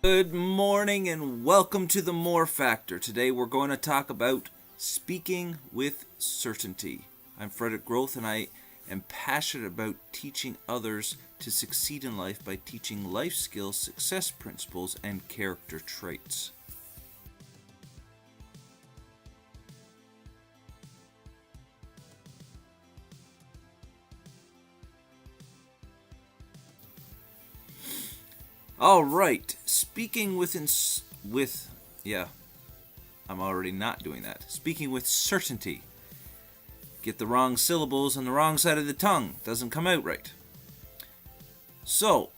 Good morning and welcome to the More Factor. Today we're going to talk about speaking with certainty. I'm Frederick Groth and I am passionate about teaching others to succeed in life by teaching life skills, success principles, and character traits. All right, speaking I'm already not doing that. Speaking with certainty. Get the wrong syllables on the wrong side of the tongue. Doesn't come out right. So,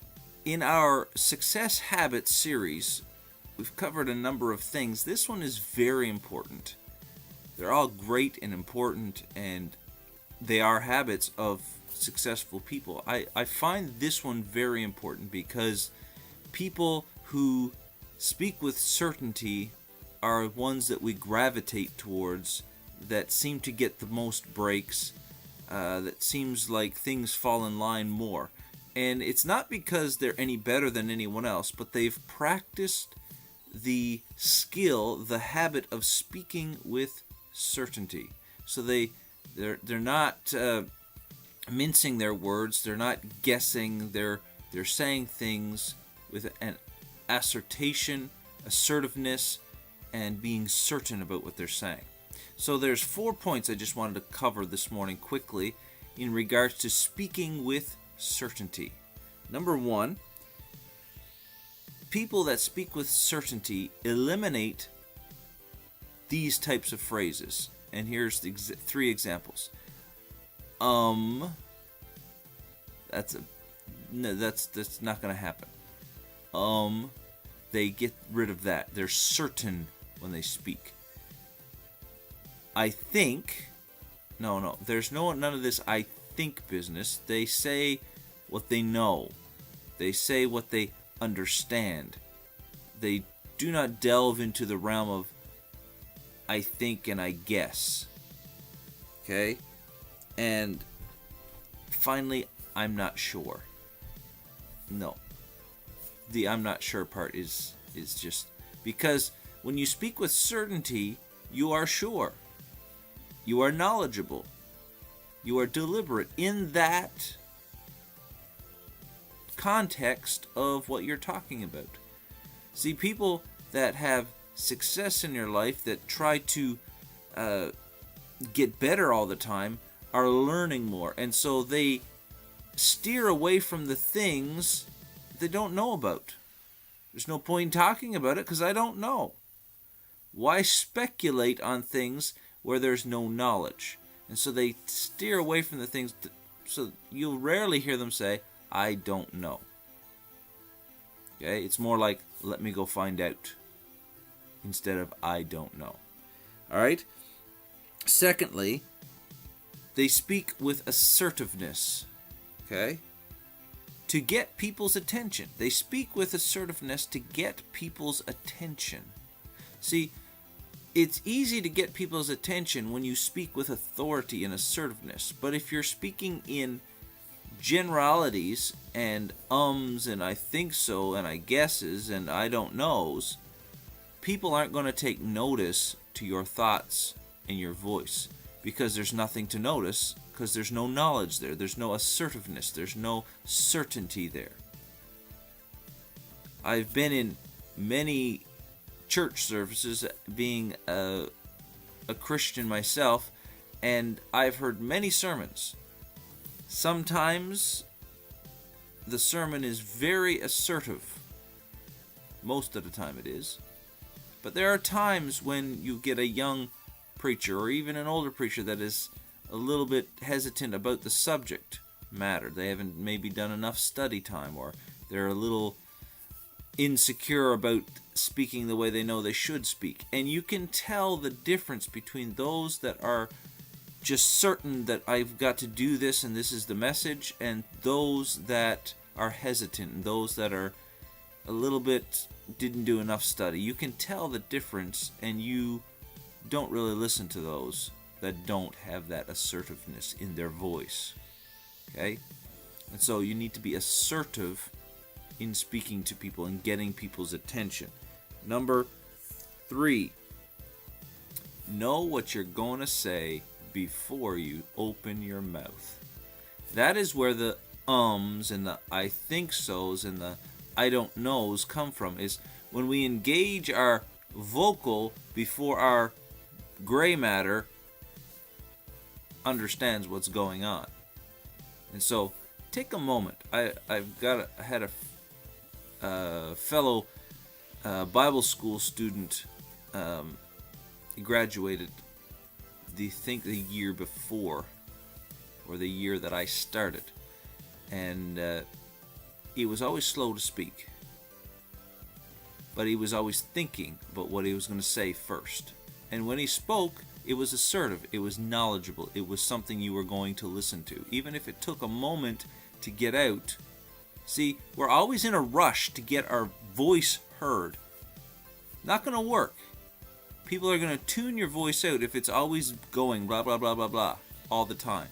in our Success Habits series, we've covered a number of things. This one is very important. They're all great and important, and they are habits of successful people. I find this one very important because people who speak with certainty are ones that we gravitate towards, that seem to get the most breaks, that seems like things fall in line more. And it's not because they're any better than anyone else, but they've practiced the skill, the habit of speaking with certainty. So they're not mincing their words, they're not guessing, they're saying things with an assertion, assertiveness, and being certain about what they're saying. So there's 4 points I just wanted to cover this morning quickly in regards to speaking with certainty. Number 1, people that speak with certainty eliminate these types of phrases. And here's the 3 examples. That's not going to happen. They get rid of that. They're certain when they speak. I think, no, there's none of this I think business. They say what they know. They say what they understand. They do not delve into the realm of I think and I guess. Okay? And finally, I'm not sure. No. The I'm not sure part is just because when you speak with certainty, you are sure. You are knowledgeable. You are deliberate in that context of what you're talking about. See, people that have success in your life, that try to get better all the time, are learning more. And so they steer away from the things they don't know about. There's no point in talking about it because I don't know. Why speculate on things where there's no knowledge? And so they steer away from the things, so you'll rarely hear them say, I don't know. Okay? It's more like, let me go find out, instead of I don't know. Alright? Secondly, they speak with assertiveness. Okay? To get people's attention. They speak with assertiveness to get people's attention. See, it's easy to get people's attention when you speak with authority and assertiveness. But if you're speaking in generalities and and I think so and I guesses and I don't knows, people aren't going to take notice to your thoughts and your voice because there's nothing to notice. Because there's no knowledge there. There's no assertiveness. There's no certainty there. I've been in many church services, being a Christian myself, and I've heard many sermons. Sometimes the sermon is very assertive. Most of the time it is. But there are times when you get a young preacher or even an older preacher that is a little bit hesitant about the subject matter. They haven't maybe done enough study time, or they're a little insecure about speaking the way they know they should speak. And you can tell the difference between those that are just certain that I've got to do this and this is the message, and those that are hesitant, and those that are a little bit didn't do enough study. You can tell the difference, and you don't really listen to those that don't have that assertiveness in their voice. Okay? And so you need to be assertive in speaking to people and getting people's attention. Number 3, know what you're going to say before you open your mouth. That is where the ums and the I think so's and the I don't knows come from, is when we engage our vocal before our gray matter understands what's going on. And so take a moment. I had a fellow Bible school student. He graduated the year before, or the year that I started, and he was always slow to speak, but he was always thinking about what he was going to say first. And when he spoke, it was assertive, it was knowledgeable, it was something you were going to listen to, even if it took a moment to get out. See, we're always in a rush to get our voice heard. Not going to work. People are going to tune your voice out if it's always going blah, blah, blah, blah, blah, all the time.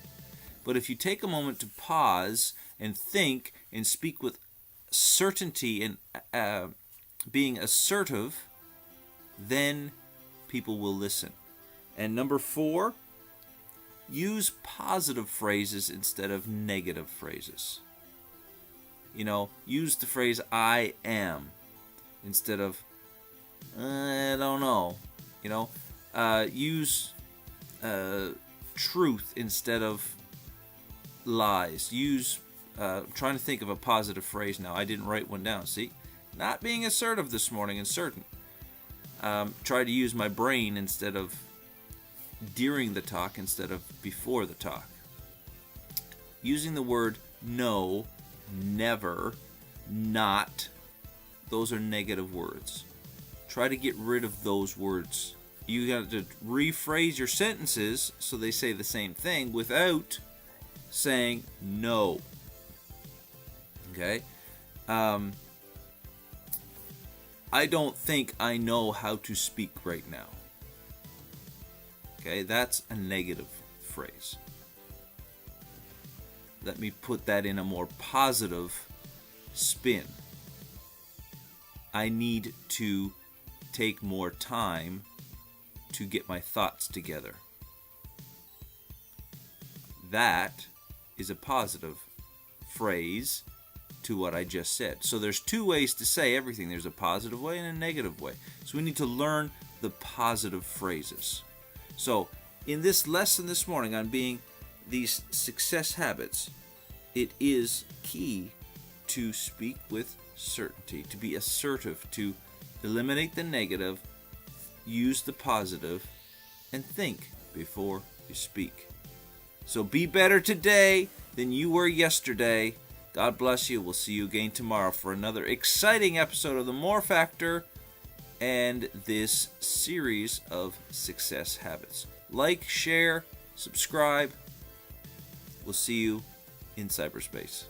But if you take a moment to pause and think and speak with certainty and being assertive, then people will listen. And number 4, use positive phrases instead of negative phrases. Use the phrase I am instead of I don't know. Use truth instead of lies. I'm trying to think of a positive phrase now. I didn't write one down. See? Not being assertive this morning and certain. Try to use my brain instead of during the talk instead of before the talk. Using the word no, never, not, those are negative words. Try to get rid of those words. You got to rephrase your sentences so they say the same thing without saying no. Okay? I don't think I know how to speak right now. Okay, that's a negative phrase. Let me put that in a more positive spin. I need to take more time to get my thoughts together. That is a positive phrase to what I just said. So there's 2 ways to say everything. There's a positive way and a negative way. So we need to learn the positive phrases. So in this lesson this morning on being these success habits, it is key to speak with certainty, to be assertive, to eliminate the negative, use the positive, and think before you speak. So be better today than you were yesterday. God bless you. We'll see you again tomorrow for another exciting episode of The More Factor and this series of success habits. Like, share, subscribe. We'll see you in cyberspace.